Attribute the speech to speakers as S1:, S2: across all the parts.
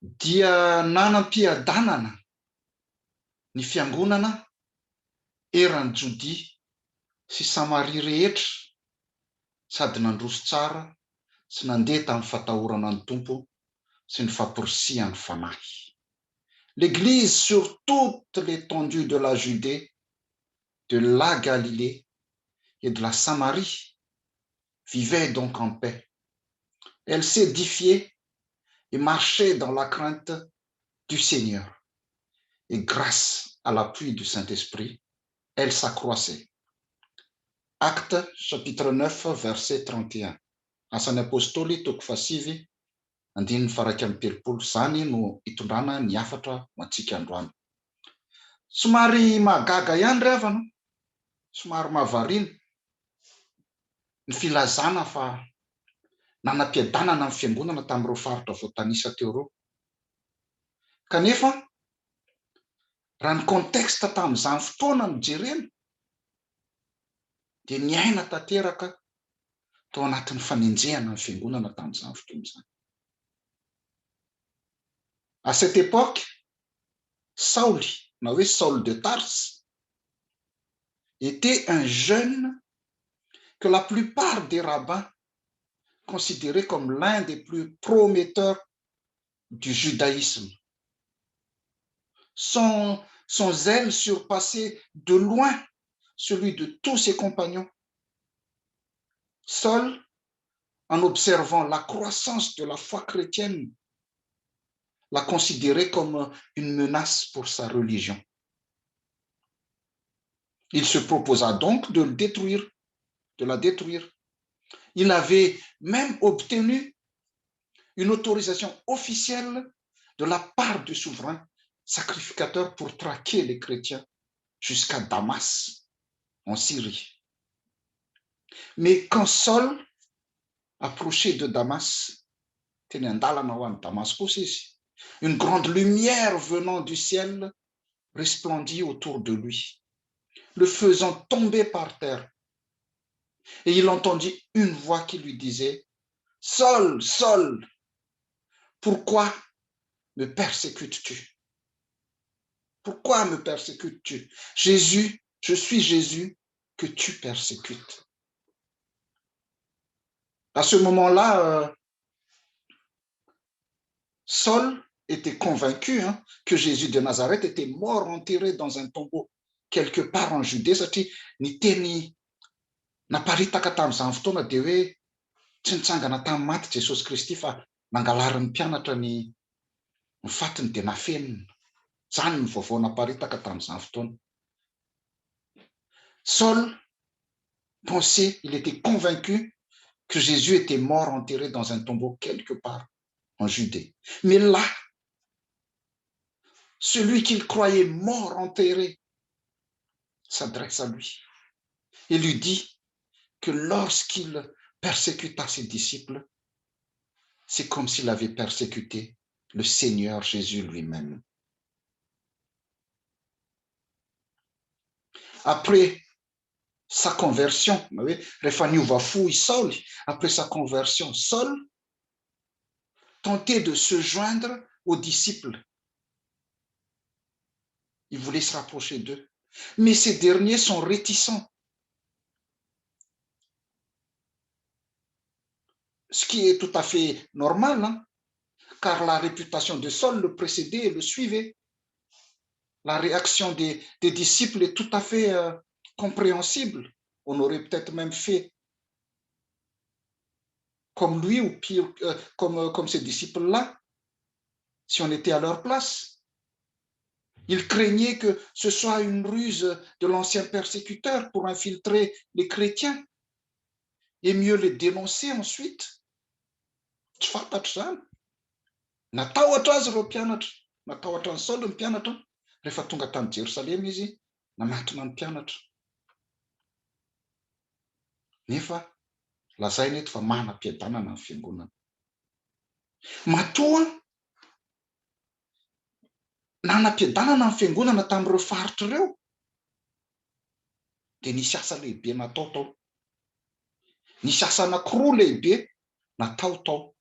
S1: dia nanam-piadanana ny fiangonana eran'ny Jodia sy Samaria rehetra sady nandroso tsara sy nandeha tamin'ny fatahorana ny tompo sy ny famporisihan'ny fanahy. L'Église sur toute l'étendue de la Judée, de la Galilée et de la Samarie vivait donc en paix. Elle s'édifiait et marchait dans la crainte du Seigneur. Et grâce à l'appui du Saint-Esprit, elle s'accroissait. Actes chapitre 9 verset 31. Asan'ny apôstôly toko fasivy andininy faraky amin'ny telopolo. Zany no itondrana ny afatra ho antsika androany. Somary magaga ihany ry havana, somary mahavariana ny filazana fa nanam-piadanana amin'ny fiangonana tamin'ireo faritra voatanisa teo ireo. Kanefa raha ny contexte tamin'izany fotoana no jerena dia niaina tanteraka tao anatin'ny fanenjehana ny fiangonana tamin'izany fotoana izany. À cette époque, Saul, na hoe Saul de Tarse, était un jeune que la plupart des rabbins considéraient comme l'un des plus prometteurs du judaïsme. Son zèle surpassait de loin celui de tous ses compagnons. Saul, en observant la croissance de la foi chrétienne, l'a considérée comme une menace pour sa religion. Il se proposa donc de la détruire. Il avait même obtenu une autorisation officielle de la part du souverain sacrificateur pour traquer les chrétiens jusqu'à Damas, en Syrie. Mais quand Saul approchait de Damas, une grande lumière venant du ciel resplendit autour de lui, le faisant tomber par terre. Et il entendit une voix qui lui disait: « Saul, Saul, pourquoi me persécutes-tu? Pourquoi me persécutes-tu? Jésus, je suis Jésus que tu persécutes. » À ce moment-là, Saul était convaincu que Jésus de Nazareth était mort enterré dans un tombeau quelque part en Judée. Satria niteny naparitaka tamin'izany fotoana dia hoe tsy nitsangana tamin'ny maty Jesosy Kristy fa nangalary ny mpianatra ny fatiny dia nafenina. Zany ny vaovao naparitaka tamin'izany fotoana. Saul pensait, il était convaincu que Jésus était mort enterré dans un tombeau quelque part en Judée. Mais là, celui qu'il croyait mort enterré s'adresse à lui et lui dit que lorsqu'il persécuta ses disciples, c'est comme s'il avait persécuté le Seigneur Jésus lui-même. Après sa conversion, après sa conversion, Saul tentait de se joindre aux disciples. Il voulait se rapprocher d'eux, mais ces derniers sont réticents. Ce qui est tout à fait normal, car la réputation de Saul le précédait et le suivait. La réaction des disciples est tout à fait compréhensible. On aurait peut-être même fait comme lui ou pire, comme ces disciples-là, si on était à leur place. Ils craignaient que ce soit une ruse de l'ancien persécuteur pour infiltrer les chrétiens et mieux les dénoncer ensuite. Tsy fantatry zany. Natahotra azy ireo mpianatra, natahotra ny Saul ny mpianatra. Rehefa tonga tany Jerusalema izy nanatona ny mpianatra. Nefa lazainy eto fa manam-piadanana ny fiangonana. Matoa nanam-piadanana ny fiangonana tamin'ireo faritra ireo dia nisy asa lehibe natao tao. Nisy asa anankiroa lehibe natao tao.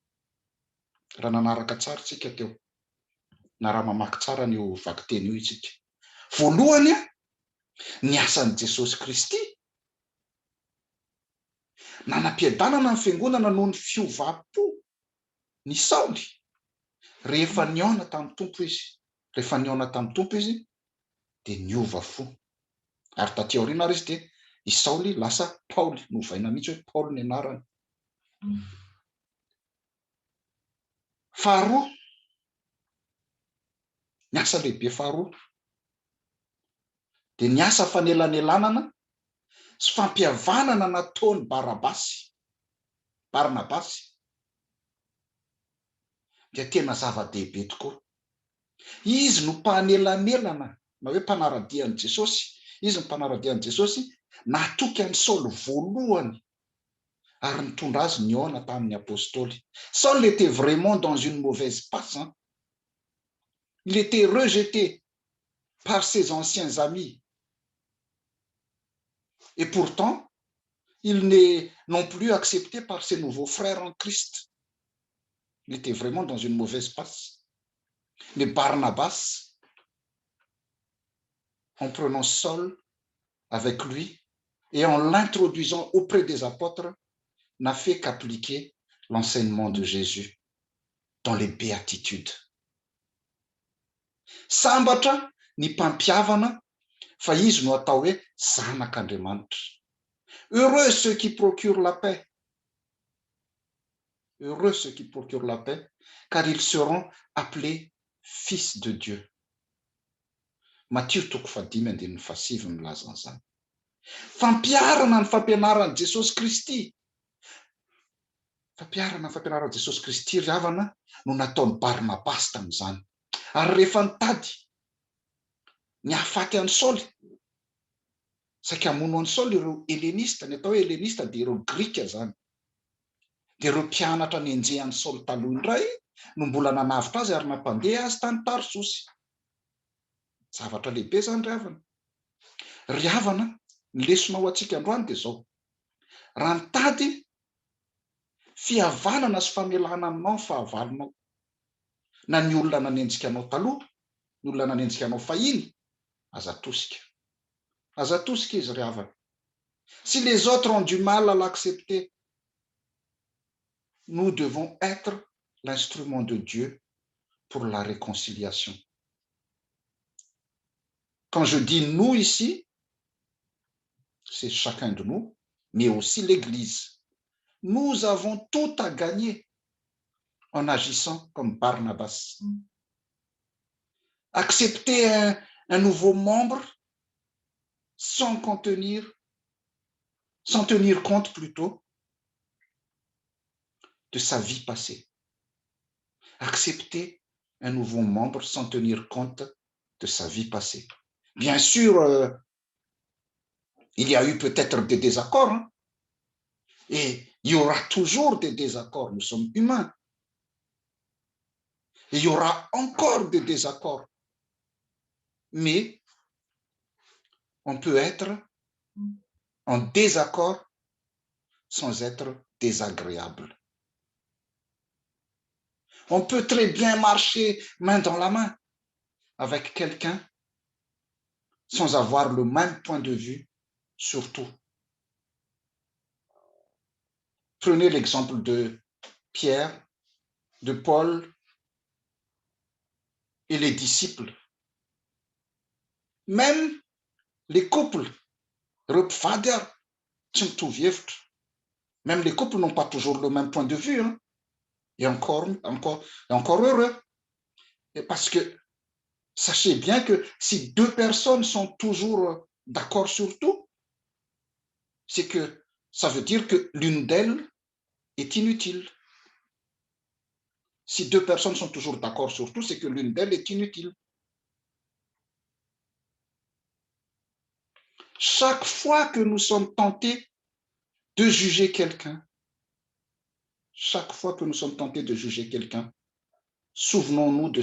S1: Raha nanaraka tsara tsika teo. na raha mamaky tsara n'io vaky teny io itsika. Voalohany ny asan'i Jesosy Kristy nanam-piadanana ny fiangonana noho ny fiovapo ny Saoly rehefa niona tamin'ny tompo izy. Rehefa niona tamin'ny tompo izy dia niova fo. Ary taty aoriana ary izy dia i Saoly lasa Paoly, novaina mihitsy hoe Paoly ny anarany. Faharoa, ny asa lehibe faharoa dia ny asa fanelanelanana sy fampihavanana nataony Barnabasy dia tena zava-dehibe tokoa. Izy no mpanelanelana na hoe mpanaradian'i Jesosy. Izy no mpanaradian'i Jesosy natoky an'i Saoly voalohany ary nitondra azy niona tamin'ny apôstôly. Saul était vraiment dans une mauvaise passe, hein? Il était rejeté par ses anciens amis. Et pourtant, il n'est non plus accepté par ses nouveaux frères en Christ. Il était vraiment dans une mauvaise passe. Mais Barnabas, en prenant Saul avec lui et en l'introduisant auprès des apôtres, n'a fait qu'appliquer l'enseignement de Jésus dans les béatitudes. Sambatra ny mpampiavana fa izy no atao hoe zanak'Andriamanitra. Heureux ceux qui procurent la paix. Heureux ceux qui procurent la paix, car ils seront appelés fils de Dieu. Matthieu 5:5 milaza an'izany. Fampiarana ny fampianaran'i Jesosy Kristy. Fampiarana ny fampianaran'i Jesosy Kristy ry havana no nataony Barnabasy tamin'izany. Ary rehefa nitady ny hahafaty an'i Saoly, saika hamono an'i Saoly ireo helenista, ny atao hoe helenista dia ireo grika zany. Dia ireo mpianatra nenjehan'i Saoly taloha indray no mbola nanavitra azy ary nampandeha azy tany Tarsosy. Zavatra lehibe zany ry havana. Ry havana, ny lesona ho antsika androany dia izao. Raha nitady fihavanana sy famelana aminao ny fahavalonao, na ny olona nanenjika anao taloha, ny olona nanenjika anao fahiny, aza tosika. Aza tosika izy ry havana. Si les autres ont du mal à l'accepter, nous devons être l'instrument de Dieu pour la réconciliation. Quand je dis nous ici, c'est chacun de nous, mais aussi l'Église. Nous avons tout à gagner en agissant comme Barnabas. Accepter un nouveau membre sans tenir compte plutôt de sa vie passée. Accepter un nouveau membre sans tenir compte de sa vie passée. Bien sûr, il y a eu peut-être des désaccords, hein? Et il y aura toujours des désaccords, nous sommes humains. Et il y aura encore des désaccords. Mais on peut être en désaccord sans être désagréable. On peut très bien marcher main dans la main avec quelqu'un sans avoir le même point de vue sur tout. Prenez l'exemple de Pierre, de Paul et les disciples. Même les couples, même les couples n'ont pas toujours le même point de vue, hein? Et encore heureux. Et parce que sachez bien que si deux personnes sont toujours d'accord sur tout, c'est que ça veut dire que l'une d'elles est inutile. Si deux personnes sont toujours d'accord sur tout, c'est que l'une d'elles est inutile. Chaque fois que nous sommes tentés de juger quelqu'un, souvenons-nous de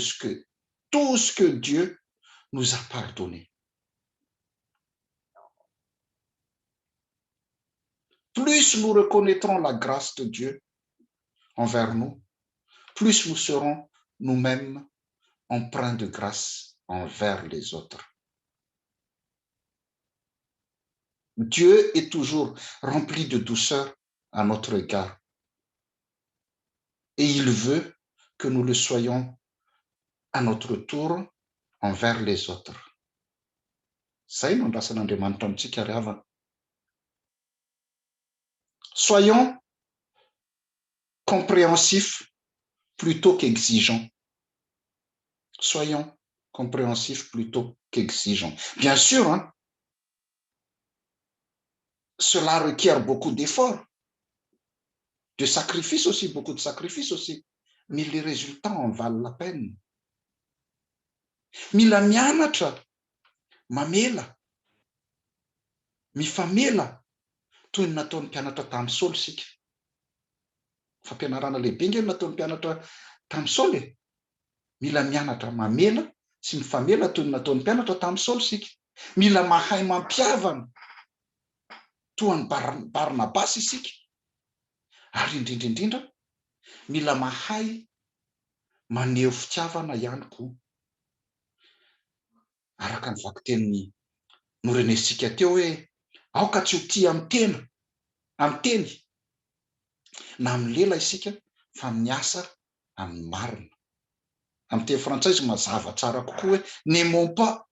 S1: tout ce que Dieu nous a pardonné. Plus nous reconnaîtrons la grâce de Dieu envers nous, plus nous serons nous-mêmes empreint de grâce envers les autres. Dieu est toujours rempli de douceur à notre égard. Et il veut que nous le soyons à notre tour envers les autres. Zay no andrasan'Andriamanitra amintsika ry havana. Soyons compréhensifs plutôt qu'exigeants. Soyons compréhensifs plutôt qu'exigeants. Bien sûr, hein, cela requiert beaucoup d'efforts, de sacrifices aussi, beaucoup de sacrifices aussi. Mais les résultats en valent la peine. Mila mianatra, mamela, mifamela, toy ny nataon'ny mpianatra tamin'ny Saoly sika. Fampianarana lehibe nge nataon'ny mpianatra tamin'ny Saoly. Mila mianatra mamela sy mifamela toy ny nataon'ny mpianatra tamin'ny Saoly sika. Mila mahay mampiavana toy ny Barnabasy isika. Ary indrindra mila mahay maneho fitiavana ihany koa. Araka ny vaky teny norenesika teo hoe aoka tsy ho tia amin'ny teny na amin'ny lela isika fa miasa amin'ny marina. Amin'ny teny frantsay izy mazava tsara kokoa hoe n'aimons pas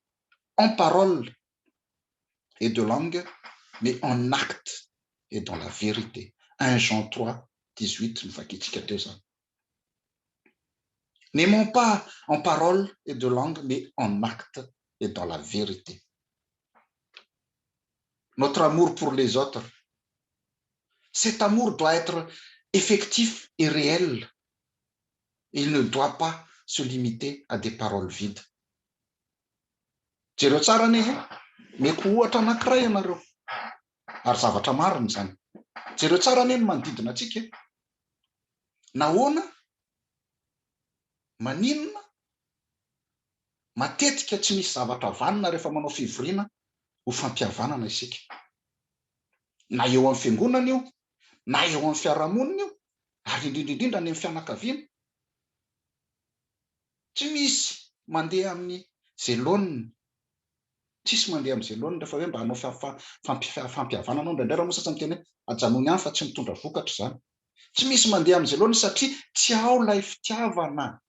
S1: en parole et de langue mais en acte et dans la vérité. 1 Jean 3, 18 nivakitsika teo zany. N'aimons pas en parole et de langue mais en acte et dans la vérité. Notre amour pour les autres, cet amour doit être effectif et réel. Il ne doit pas se limiter à des paroles vides. Jereo tsara ne meko ohatra anankiray ianareo ary zavatra marina zany. Jereo tsara ne ny manodidina antsika. Nahoana maninona matetika tsy misy zavatra vanina rehefa manao fivoriana ho fampihavanana isika. Na eo amin'ny fiangonana io, na eo amin'ny fiarahamonina io, ary indrindra ny amin'ny fianakaviana. Tsy misy mandeha amin'ny zelonina. Tsisy mandeha amin'ny zelonina rehefa hoe mba hanao fampihavanana anao indraindray raha moa sasany teny hoe ajanony ihany fa tsy mitondra vokatra zany. Tsy misy mandeha amin'ny zelonina satria tsy ao ilay fitiavana.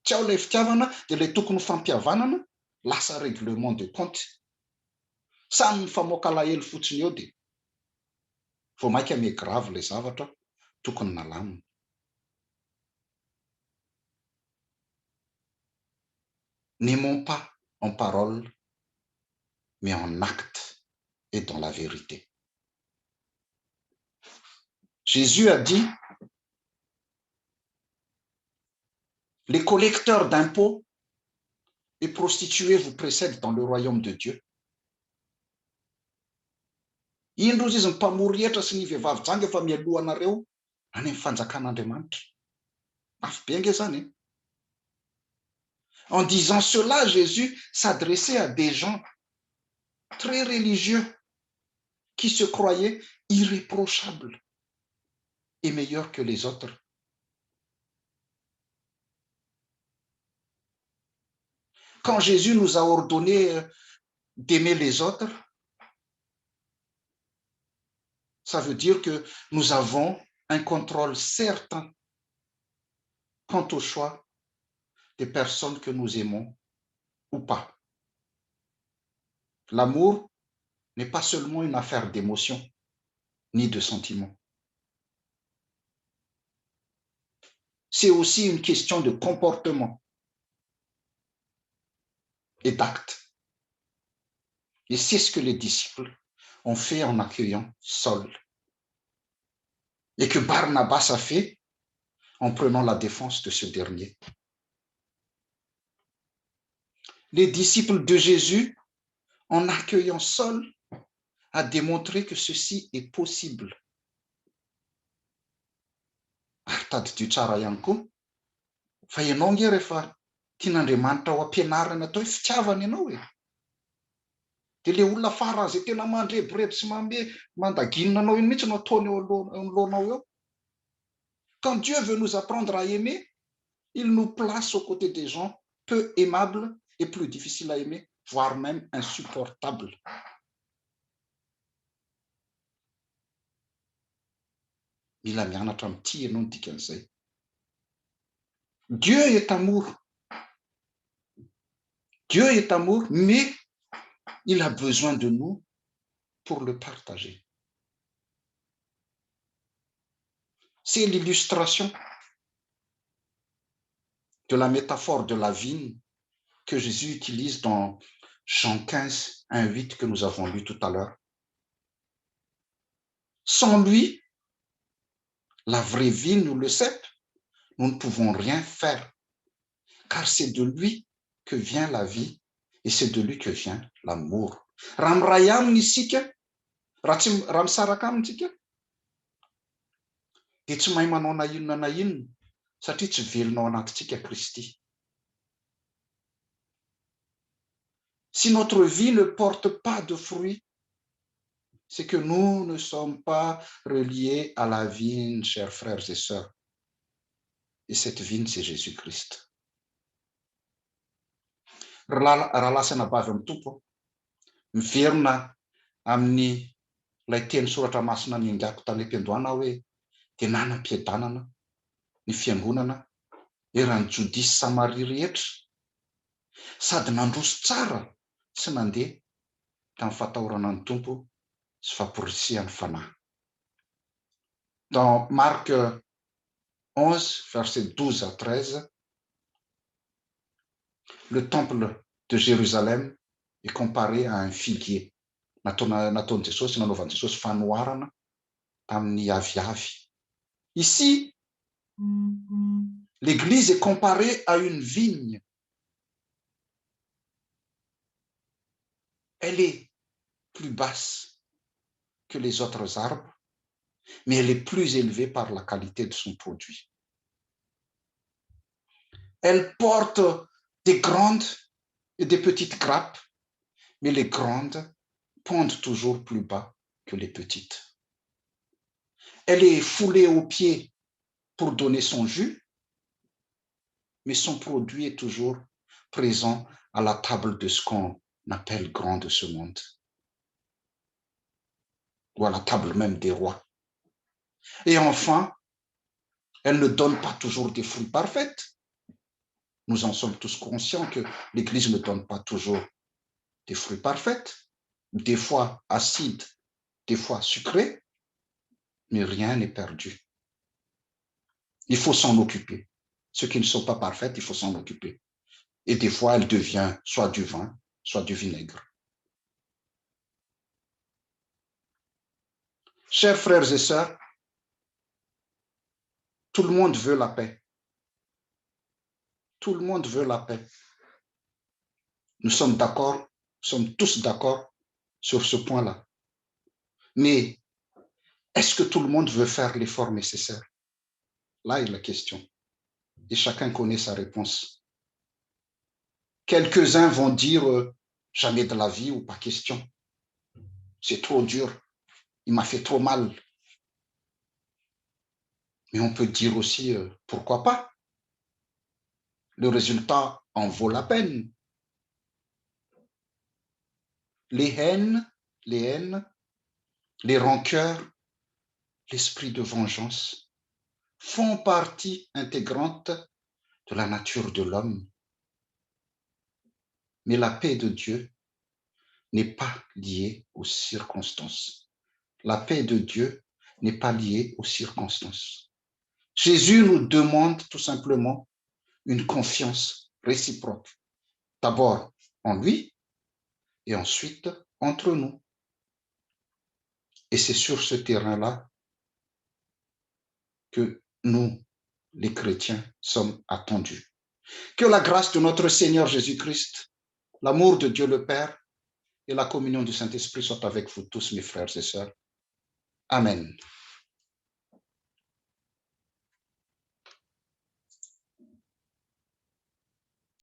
S1: Tsy ao ilay fitiavana dia ilay tokony fampihavanana lasa règlement de compte. Samy mifamoaka alahelo fotsiny eo dia vao maika migrave ilay zavatra tokony nalamina. N'aimons pas en parole, mais en acte et dans la vérité. Jésus a dit, les collecteurs d'impôts et prostituées vous précèdent dans le royaume de Dieu. Indrozy izy ny mpamory hetra sy ny vehivavy jangy efa mialohanareo any amin'ny fanjakan'Andriamanitra. Mafy be nge zany. En disant cela, Jésus s'adressait à des gens très religieux qui se croyaient irréprochables et meilleurs que les autres. Quand Jésus nous a ordonné d'aimer les autres, ça veut dire que nous avons un contrôle certain quant au choix des personnes que nous aimons ou pas. L'amour n'est pas seulement une affaire d'émotion ni de sentiments. C'est aussi une question de comportement et d'acte. Et c'est ce que les disciples ont fait en accueillant Saul. Et que Barnabas a fait en prenant la défense de ce dernier. Les disciples de Jésus, en accueillant Saul, a démontré que ceci est possible. Ary tadidio tsara ihany koa fa ianao nge rehefa tian'Andriamanitra ho ampianarina atao hoe fitiavana ianao e. Dia le olona fara zay tena mandrebireby sy mandaginina anao iny mihitsy no ataony eo anoloanao eo. Quand Dieu veut nous apprendre à aimer, Il nous place aux côtés des gens peu aimables et plus difficiles à aimer, voire même insupportables. Mila mianatra amin'ity ianao ny dikan'izay. Dieu est amour. Dieu est amour, mais il a besoin de nous pour le partager. C'est l'illustration de la métaphore de la vigne que Jésus utilise dans Jean 15, 1, 8 que nous avons lu tout à l'heure. Sans lui, la vraie vigne ou le cep, nous ne pouvons rien faire, car c'est de lui que vient la vie et c'est de lui que vient l'amour. Raha miray aminy isika, raha misaraka amintsika, dia tsy mahay manao na inona satria tsy velona ao anatintsika Kristy. Si notre vie ne porte pas de fruits, c'est que nous ne sommes pas reliés à la vigne, chers frères et sœurs. Et cette vigne, c'est Jésus-Christ. Raha lasana bavy amin'ny tompo, miverina amin'ny ilay teny soratra masina ny angako tany am-piandohana hoe dia nanam-piadanana ny fiangonana eran'ny Jody sy Samaria rehetra, sady nandroso tsara sy nandeha tamin'ny fatahorana ny tompo sy famporisihany fanahy. Dans Marc 11, versets 12 à 13, le temple de Jérusalem est comparé à un figuier. Nataony Jesosy, nanaovan'i Jesosy fanoharana tamin'ny aviavy. Ici, l'église est comparée à une vigne. Elle est plus basse que les autres arbres, mais elle est plus élevée par la qualité de son produit. Elle porte des grandes et des petites grappes, mais les grandes pondent toujours plus bas que les petites. Elle est foulée aux pieds pour donner son jus, mais son produit est toujours présent à la table de ce qu'on appelle grand de ce monde, ou à la table même des rois. Et enfin, elle ne donne pas toujours des fruits parfaits. Nous en sommes tous conscients que l'Église ne donne pas toujours des fruits parfaits, des fois acides, des fois sucrés, mais rien n'est perdu. Il faut s'en occuper. Ceux qui ne sont pas parfaits, il faut s'en occuper. Et des fois, elle devient soit du vin, soit du vinaigre. Chers frères et sœurs, tout le monde veut la paix. Tout le monde veut la paix. Nous sommes d'accord, nous sommes tous d'accord sur ce point-là. Mais est-ce que tout le monde veut faire l'effort nécessaire? Là est la question. Et chacun connaît sa réponse. Quelques-uns vont dire jamais de la vie ou pas question. C'est trop dur. Il m'a fait trop mal. Mais on peut dire aussi pourquoi pas. Le résultat en vaut la peine. Les haines, les rancœurs, l'esprit de vengeance font partie intégrante de la nature de l'homme. Mais la paix de Dieu n'est pas liée aux circonstances. La paix de Dieu n'est pas liée aux circonstances. Jésus nous demande tout simplement une confiance réciproque. D'abord en lui et ensuite entre nous. Et c'est sur ce terrain-là que nous, les chrétiens, sommes attendus. Que la grâce de notre Seigneur Jésus-Christ, l'amour de Dieu le Père et la communion du Saint-Esprit soient avec vous tous, mes frères et sœurs. Amen.